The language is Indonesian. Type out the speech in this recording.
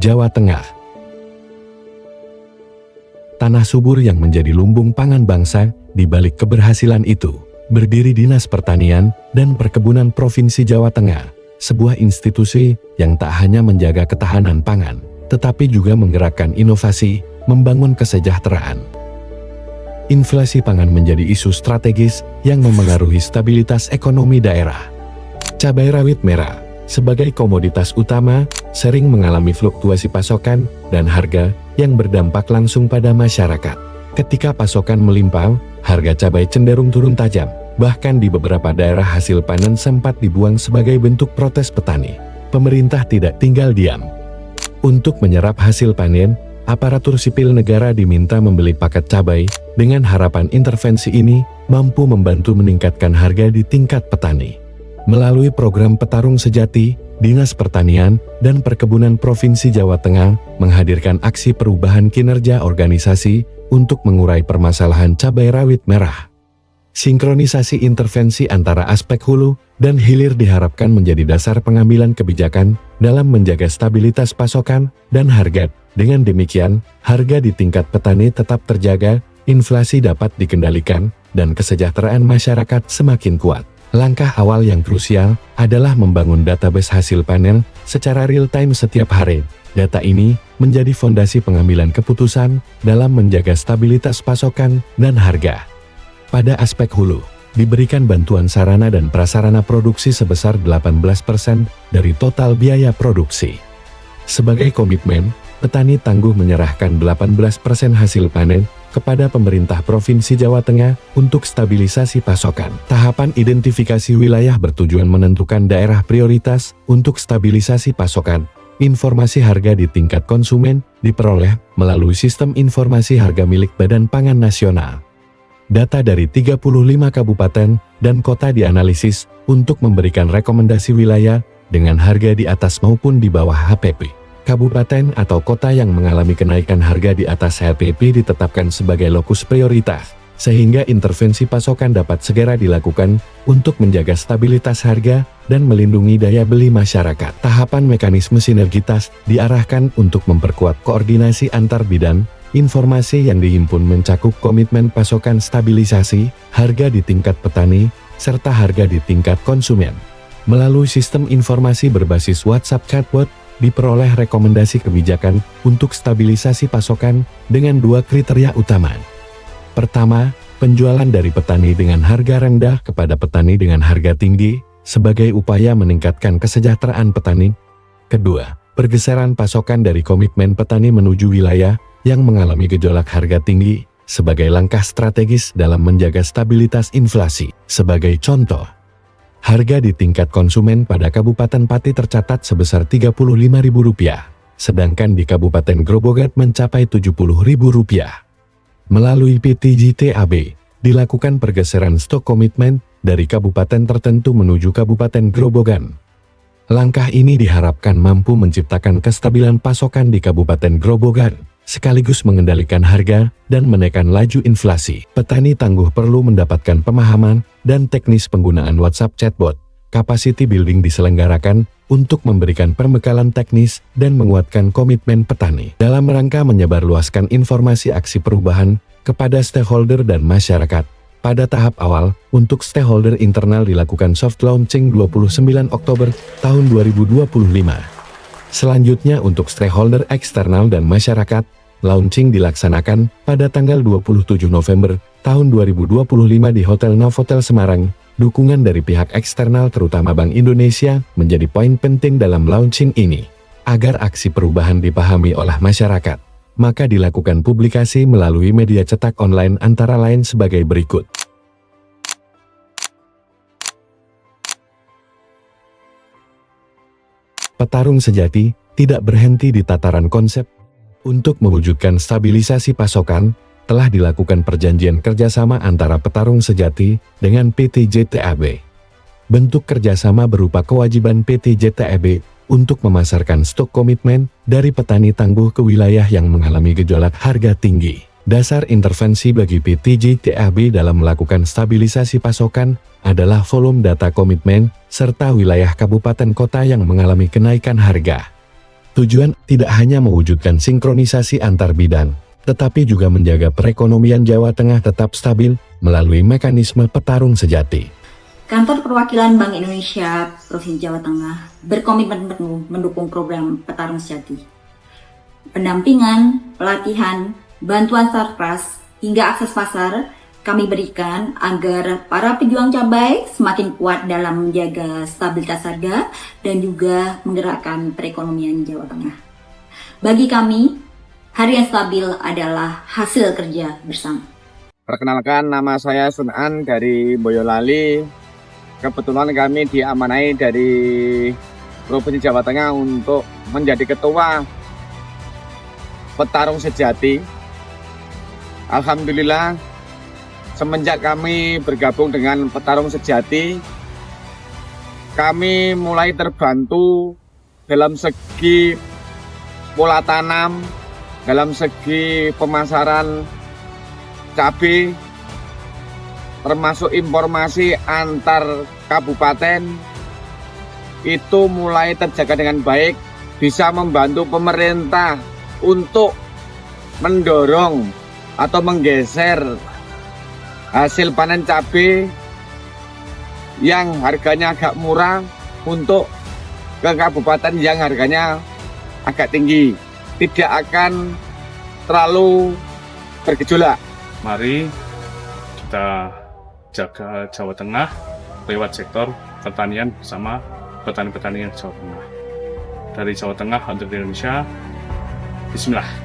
Jawa Tengah. Tanah subur yang menjadi lumbung pangan bangsa, di balik keberhasilan itu, berdiri Dinas Pertanian dan Perkebunan Provinsi Jawa Tengah, sebuah institusi yang tak hanya menjaga ketahanan pangan, tetapi juga menggerakkan inovasi, membangun kesejahteraan. Inflasi pangan menjadi isu strategis yang memengaruhi stabilitas ekonomi daerah. Cabai rawit merah, sebagai komoditas utama, sering mengalami fluktuasi pasokan dan harga yang berdampak langsung pada masyarakat. Ketika pasokan melimpah, harga cabai cenderung turun tajam. Bahkan di beberapa daerah hasil panen sempat dibuang sebagai bentuk protes petani. Pemerintah tidak tinggal diam. Untuk menyerap hasil panen, aparatur sipil negara diminta membeli paket cabai, dengan harapan intervensi ini mampu membantu meningkatkan harga di tingkat petani. Melalui program Petarung Sejati, Dinas Pertanian dan Perkebunan Provinsi Jawa Tengah menghadirkan aksi perubahan kinerja organisasi untuk mengurai permasalahan cabai rawit merah. Sinkronisasi intervensi antara aspek hulu dan hilir diharapkan menjadi dasar pengambilan kebijakan dalam menjaga stabilitas pasokan dan harga. Dengan demikian, harga di tingkat petani tetap terjaga, inflasi dapat dikendalikan, dan kesejahteraan masyarakat semakin kuat. Langkah awal yang krusial adalah membangun database hasil panen secara real-time setiap hari. Data ini menjadi fondasi pengambilan keputusan dalam menjaga stabilitas pasokan dan harga. Pada aspek hulu, diberikan bantuan sarana dan prasarana produksi sebesar 18% dari total biaya produksi. Sebagai komitmen, petani tangguh menyerahkan 18% hasil panen kepada pemerintah Provinsi Jawa Tengah untuk stabilisasi pasokan. Tahapan identifikasi wilayah bertujuan menentukan daerah prioritas untuk stabilisasi pasokan. Informasi harga di tingkat konsumen diperoleh melalui sistem informasi harga milik Badan Pangan Nasional. Data dari 35 kabupaten dan kota dianalisis untuk memberikan rekomendasi wilayah dengan harga di atas maupun di bawah HPP. Kabupaten atau kota yang mengalami kenaikan harga di atas HPP ditetapkan sebagai lokus prioritas, sehingga intervensi pasokan dapat segera dilakukan untuk menjaga stabilitas harga dan melindungi daya beli masyarakat. Tahapan mekanisme sinergitas diarahkan untuk memperkuat koordinasi antar bidang. Informasi yang dihimpun mencakup komitmen pasokan stabilisasi, harga di tingkat petani, serta harga di tingkat konsumen. Melalui sistem informasi berbasis WhatsApp chatbot, diperoleh rekomendasi kebijakan untuk stabilisasi pasokan dengan dua kriteria utama. Pertama, penjualan dari petani dengan harga rendah kepada petani dengan harga tinggi, sebagai upaya meningkatkan kesejahteraan petani. Kedua, pergeseran pasokan dari komitmen petani menuju wilayah yang mengalami gejolak harga tinggi, sebagai langkah strategis dalam menjaga stabilitas inflasi. Sebagai contoh, harga di tingkat konsumen pada Kabupaten Pati tercatat sebesar Rp35.000, sedangkan di Kabupaten Grobogan mencapai Rp70.000. Melalui PTJTAB, dilakukan pergeseran stok komitmen dari kabupaten tertentu menuju Kabupaten Grobogan. Langkah ini diharapkan mampu menciptakan kestabilan pasokan di Kabupaten Grobogan, sekaligus mengendalikan harga dan menekan laju inflasi. Petani tangguh perlu mendapatkan pemahaman dan teknis penggunaan WhatsApp chatbot. Capacity building diselenggarakan untuk memberikan pembekalan teknis dan menguatkan komitmen petani dalam rangka menyebarluaskan informasi aksi perubahan kepada stakeholder dan masyarakat. Pada tahap awal, untuk stakeholder internal dilakukan soft launching 29 Oktober tahun 2025. Selanjutnya untuk stakeholder eksternal dan masyarakat, launching dilaksanakan pada tanggal 27 November tahun 2025 di Hotel Novotel Semarang. Dukungan dari pihak eksternal terutama Bank Indonesia menjadi poin penting dalam launching ini. Agar aksi perubahan dipahami oleh masyarakat, maka dilakukan publikasi melalui media cetak online antara lain sebagai berikut. Petarung Sejati tidak berhenti di tataran konsep. Untuk mewujudkan stabilisasi pasokan, telah dilakukan perjanjian kerjasama antara Petarung Sejati dengan PTJTAB. Bentuk kerjasama berupa kewajiban PTJTAB untuk memasarkan stok komitmen dari petani tangguh ke wilayah yang mengalami gejolak harga tinggi. Dasar intervensi bagi PTJTAB dalam melakukan stabilisasi pasokan adalah volume data komitmen, serta wilayah kabupaten kota yang mengalami kenaikan harga. Tujuan tidak hanya mewujudkan sinkronisasi antar bidang, tetapi juga menjaga perekonomian Jawa Tengah tetap stabil melalui mekanisme petarung sejati. Kantor Perwakilan Bank Indonesia Provinsi Jawa Tengah berkomitmen penuh mendukung program Petarung Sejati. Pendampingan, pelatihan, bantuan sarpras, hingga akses pasar kami berikan agar para pejuang cabai semakin kuat dalam menjaga stabilitas harga dan juga menggerakkan perekonomian Jawa Tengah. Bagi kami, harian stabil adalah hasil kerja bersama. Perkenalkan, nama saya Sunan dari Boyolali. Kebetulan kami diamanai dari Provinsi Jawa Tengah untuk menjadi ketua Petarung Sejati. Alhamdulillah, semenjak kami bergabung dengan Petarung Sejati, kami mulai terbantu dalam segi pola tanam, dalam segi pemasaran cabai, termasuk informasi antar kabupaten itu mulai terjaga dengan baik, bisa membantu pemerintah untuk mendorong atau menggeser hasil panen cabai yang harganya agak murah untuk ke kabupaten yang harganya agak tinggi, tidak akan terlalu bergejolak. Mari kita jaga Jawa Tengah lewat sektor pertanian bersama petani-petani Jawa Tengah. Dari Jawa Tengah untuk Indonesia, Bismillah.